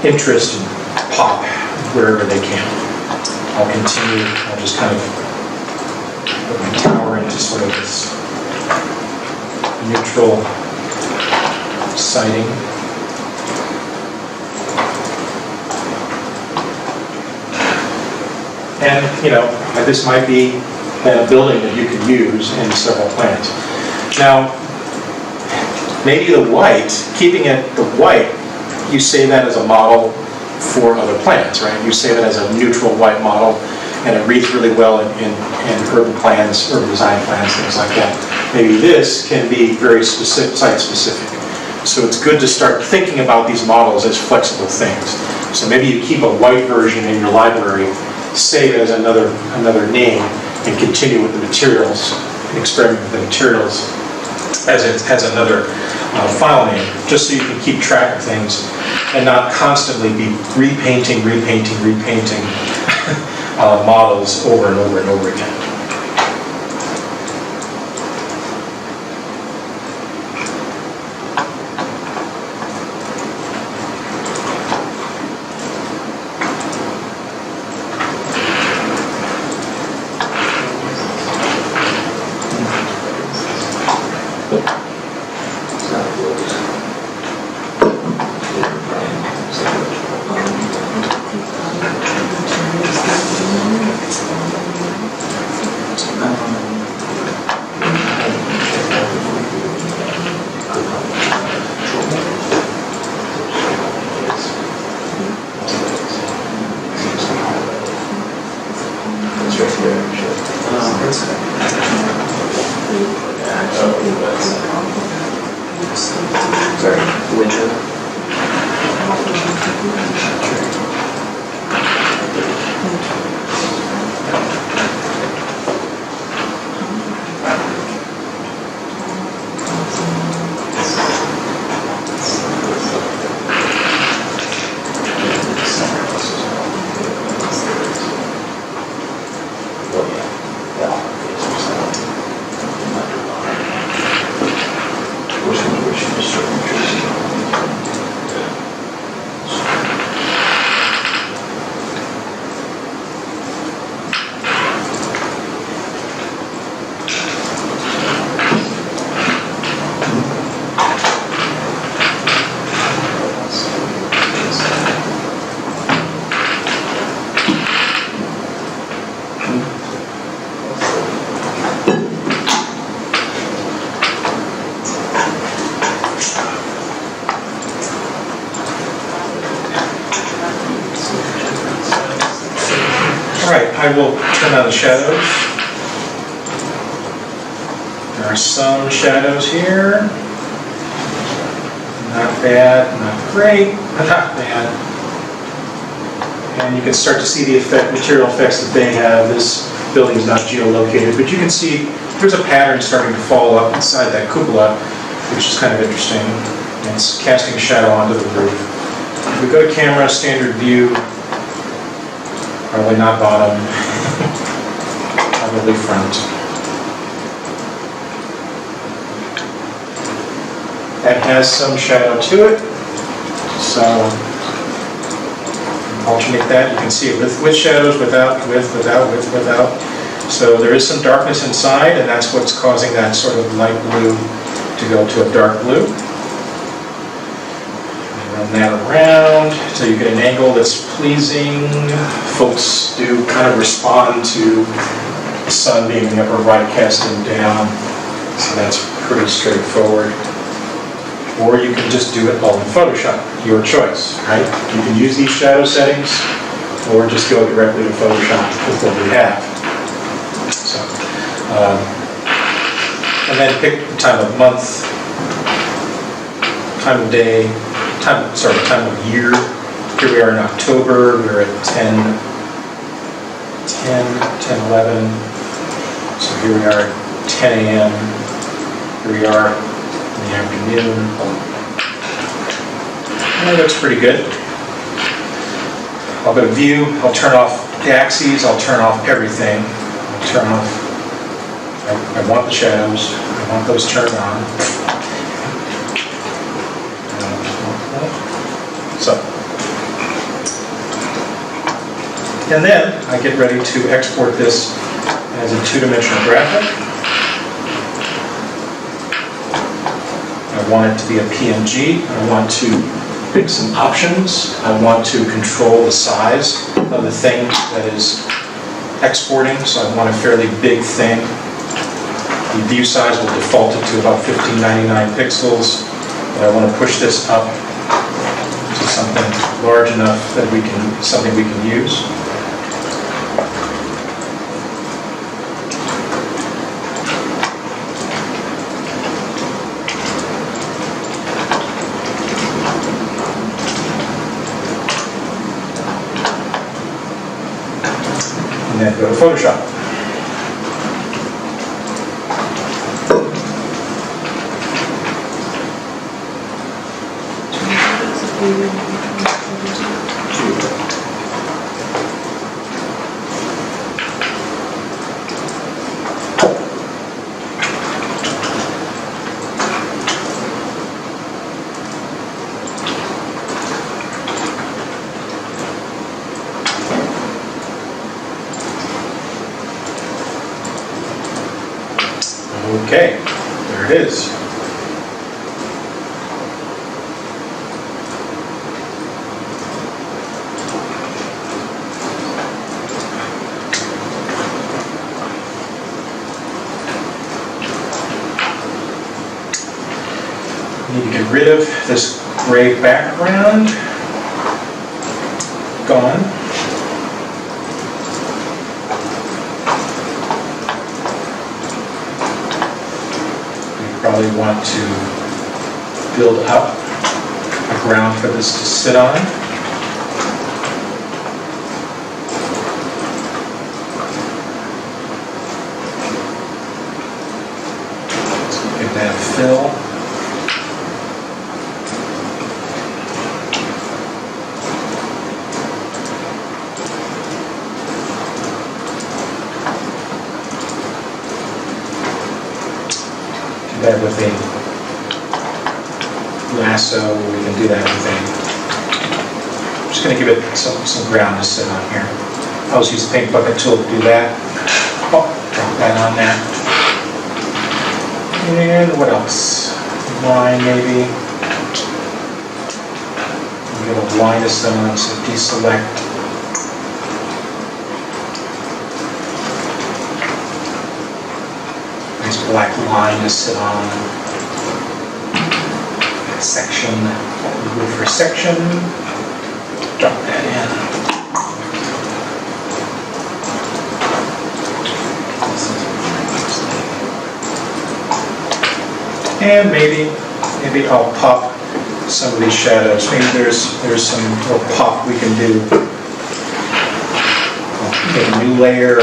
interest and pop wherever they can. I'll continue, I'll just kind of put my tower into sort of this neutral siding. And, this might be a building that you could use in several plans. Now, maybe the white, keeping it the white, you say that as a model for other plans, right? You say that as a neutral white model, and it reads really well in urban plans, urban design plans, things like that. Maybe this can be very specific, site-specific. So it's good to start thinking about these models as flexible things. So maybe you keep a white version in your library, save it as another name, and continue with the materials, and experiment with the materials as another file name, just so you can keep track of things and not constantly be repainting models over and over and over again. That's I will turn on the shadows. There are some shadows here. Not bad, not great, but not bad. And you can start to see the material effects that they have. This building is not geolocated, but you can see there's a pattern starting to fall up inside that cupola, which is kind of interesting. And it's casting a shadow onto the roof. If we go to camera, standard view, probably not bottom, probably front. That has some shadow to it, so alternate that. You can see it with shadows, without, without. So there is some darkness inside, and that's what's causing that sort of light blue to go to a dark blue. Run that around so you get an angle that's pleasing. Folks do kind of respond to the sun being in the upper right, casting down, so that's pretty straightforward. Or you can just do it all in Photoshop, your choice, right? You can use these shadow settings, or just go directly to Photoshop with what we have. So, and then pick the time of month, time of day, time of year. Here we are in October, we're at 10:11. So here we are at 10 a.m. Here we are in the afternoon. And that looks pretty good. I'll go to view, I'll turn off the axes, I'll turn off everything. I'll turn off, I want the shadows, I want those turned on. So, and then I get ready to export this as a two-dimensional graphic. I want it to be a PNG. I want to pick some options. I want to control the size of the thing that is exporting, so I want a fairly big thing. The view size will default it to about 1599 pixels, but I want to push this up to something large enough that something we can use. And then go to Photoshop. Okay, there it is. Need to get rid of this gray background. Gone. Probably want to build up ground for this to sit on. So get that fill. Do that with a lasso, we can do that with a, I'm just going to give it some ground to sit on here. I always use the paint bucket tool to do that. Oh, drop that on there. And what else? Line maybe. Get a line to sit on, so deselect. Nice black line to sit on. Section, move for section, drop that in. And maybe I'll pop some of these shadows. Maybe there's some little pop we can do. I'll get a new layer,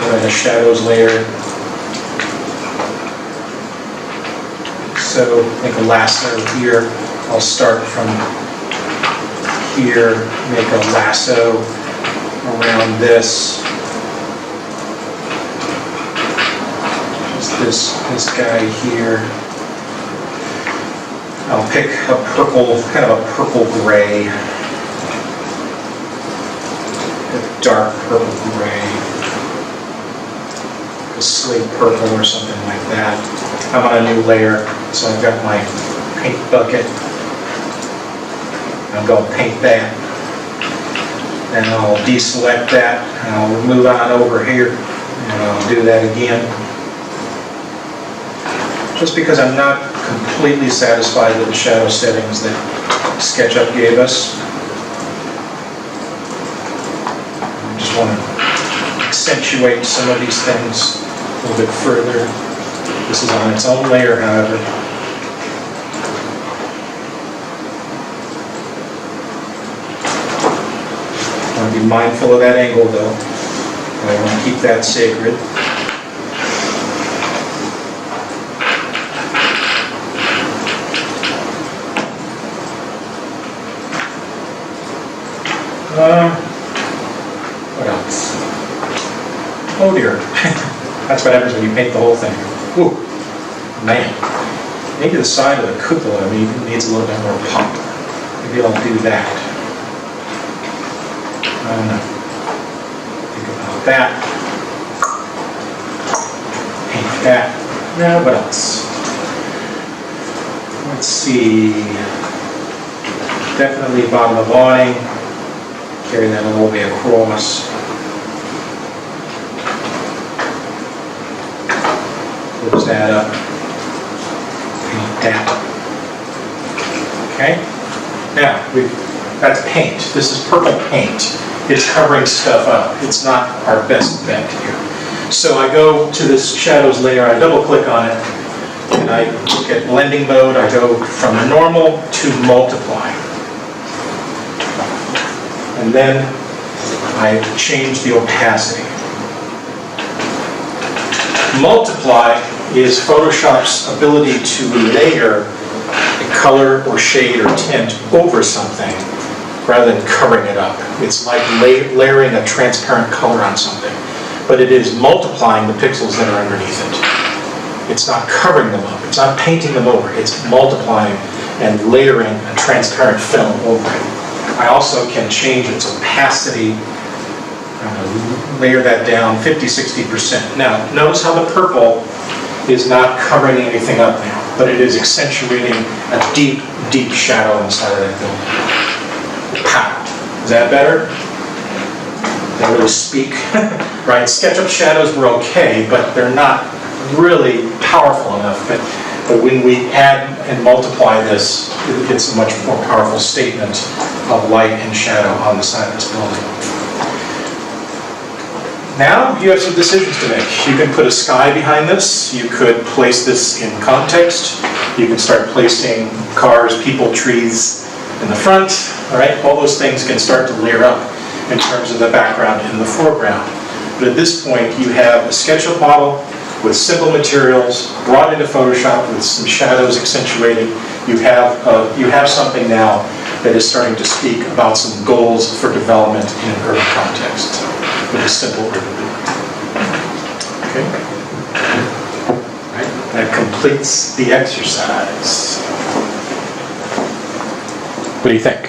and a shadows layer. So make a lasso here. I'll start from here, make a lasso around this. Just this guy here. I'll pick a purple, kind of a purple gray. A dark purple gray. A slate purple or something like that. I'm on a new layer, so I've got my paint bucket. I'm going to paint that. Then I'll deselect that, and I'll move on over here, and I'll do that again. Just because I'm not completely satisfied with the shadow settings that Sketchup gave us. I just want to accentuate some of these things a little bit further. This is on its own layer, however. I want to be mindful of that angle, though. I want to keep that sacred. What else? Oh dear. That's what happens when you paint the whole thing. Ooh, man. Maybe the side of the cupola needs a little bit more pop. Maybe I'll do that. I don't know. Think about that. Paint that. Now, what else? Let's see. Definitely bottom of awning. Carry that all the way across. Close that up. Paint that. Okay. Now, that's paint. This is purple paint. It's covering stuff up. It's not our best bet here. So I go to this shadows layer, I double click on it, and I look at blending mode. I go from normal to multiply. And then I change the opacity. Multiply is Photoshop's ability to layer a color or shade or tint over something rather than covering it up. It's like layering a transparent color on something, but it is multiplying the pixels that are underneath it. It's not covering them up. It's not painting them over. It's multiplying and layering a transparent film over it. I also can change its opacity, layer that down 50-60%. Now, notice how the purple is not covering anything up now, but it is accentuating a deep, deep shadow inside of that building. Pow! Is that better? Does that really speak? Right? SketchUp shadows were okay, but they're not really powerful enough. But when we add and multiply this, it's a much more powerful statement of light and shadow on the side of this building. Now you have some decisions to make. You can put a sky behind this. You could place this in context. You can start placing cars, people, trees in the front. All right, all those things can start to layer up in terms of the background in the foreground. But at this point, you have a SketchUp model with simple materials brought into Photoshop with some shadows accentuated. You have something now that is starting to speak about some goals for development in an urban context with a simple urban building. Okay? Right. That completes the exercise. What do you think?